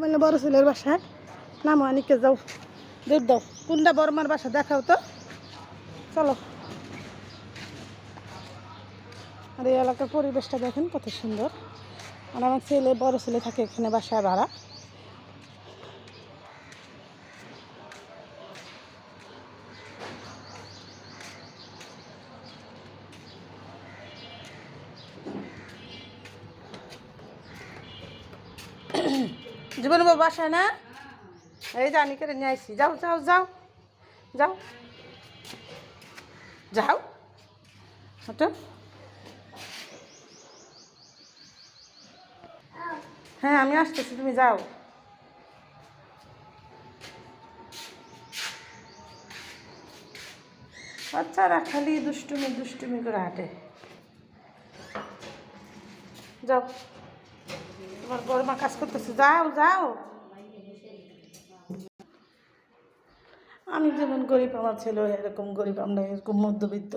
মানে বড় ছেলের বাসায় নামো আনিকে যাও দুধ দাও কোনটা বড়মার বাসা দেখাও তো চলো। আর এই এলাকার পরিবেশটা দেখেন কত সুন্দর। আর আমার ছেলে বড় ছেলে থাকে এখানে বাসায় ভাড়া। জীবন বাবু বাসায় না এই জানি করে নিয়ে আসছি যাও যাও যাও যাও যাও হতো হ্যাঁ আমি আসতেছি তুমি যাও। বাচ্চারা খালি দুষ্টুমি দুষ্টুমি করে হাঁটে। যাও তোমার বড়মা কাজ করতেছে যাও যাও। আমি যেমন গরিব আমার ছেলে এরকম গরিব আমরা এরকম মধ্যবিত্ত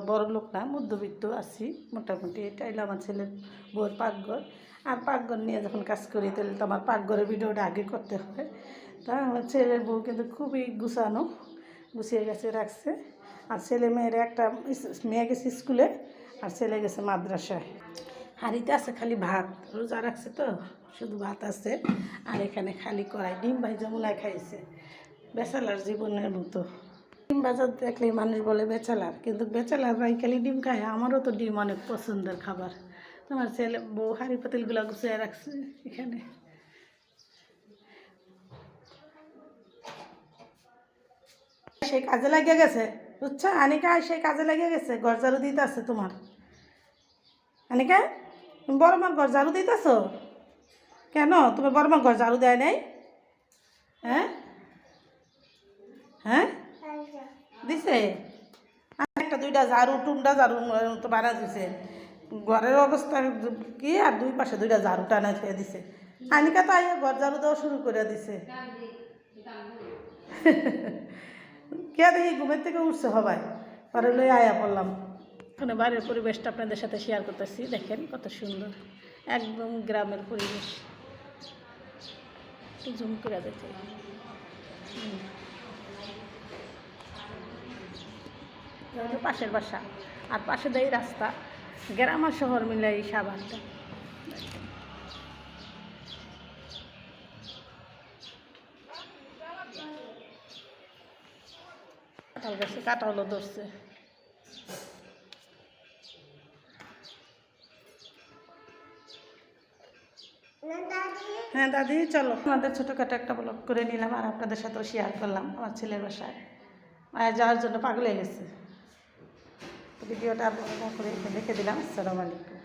বড় লোক না মধ্যবিত্ত আছি মোটামুটি। এটা হলো আমার ছেলের বউয়ের পাকঘর। আর পাকঘর নিয়ে যখন কাজ করি তাহলে তো আমার পাকঘরের ভিডিওটা আগে করতে হয়। তা আমার ছেলের বউ কিন্তু খুবই গুছানো গুছিয়ে গেছে রাখছে। আর ছেলে মেয়ের একটা মেয়ে গেছে স্কুলে আর ছেলে গেছে মাদ্রাসায়। হাঁড়িতে আছে খালি ভাত রোজা রাখছে তো শুধু ভাত আছে। আর এখানে খালি কড়াই ডিম ভাই যমুনায় খাইছে। বেচালার জীবনের মতো ডিম বাজার দেখলে মানুষ বলে বেচালার, কিন্তু বেচালার ভাই খালি ডিম খায়। আমারও তো ডিম অনেক পছন্দের খাবার। তোমার ছেলে বউ হাঁড়ি পাতিলগুলো গুছিয়ে রাখছে এখানে। সে কাজে লাগিয়ে গেছে বুঝছো আনিকা, সে কাজে লাগিয়ে গেছে ঘর ঝাড়ু দিতে আছে তোমার। আনিকা তুমি বড় মার ঘর ঝাড়ু দিতেছ কেন? তোমার বড় মার ঘর ঝাড়ু দেয় নাই? হ্যাঁ হ্যাঁ দিছে একটা দুইটা ঝাড়ু টুন্ডা ঝাড়ু তো বানা দিছে। ঘরের অবস্থা কি আর দুই পাশে দুইটা ঝাড়ু টানা খেয়ে দিছে। আনিকা তো আইয়া ঘর ঝাড়ু দেওয়া শুরু করে দিছে। কে দেখি ঘুমের থেকে উঠছে হবাই পরে লই আয়া পড়লাম। ওখানে বাইরের পরিবেশটা আপনাদের সাথে শেয়ার করতেছি। দেখেন কত সুন্দর একদম গ্রামের পরিবেশ। একটু জুম করে দেখে পাশের বাসা আর পাশে দেয় রাস্তা। গ্রাম আর শহর মিলে এই সাবানটা। কাঁঠাল গাছে কাঁঠালও ধরছে। হ্যাঁ দাদি চলো আমাদের ছোটোখাটো একটা ব্লগ করে নিলাম আর আপনাদের সাথেও শেয়ার করলাম আমার ছেলের বাসায় যাওয়ার জন্য পাগল হয়ে গেছে। ভিডিওটা করে রেখে দিলাম। আসসালামু আলাইকুম।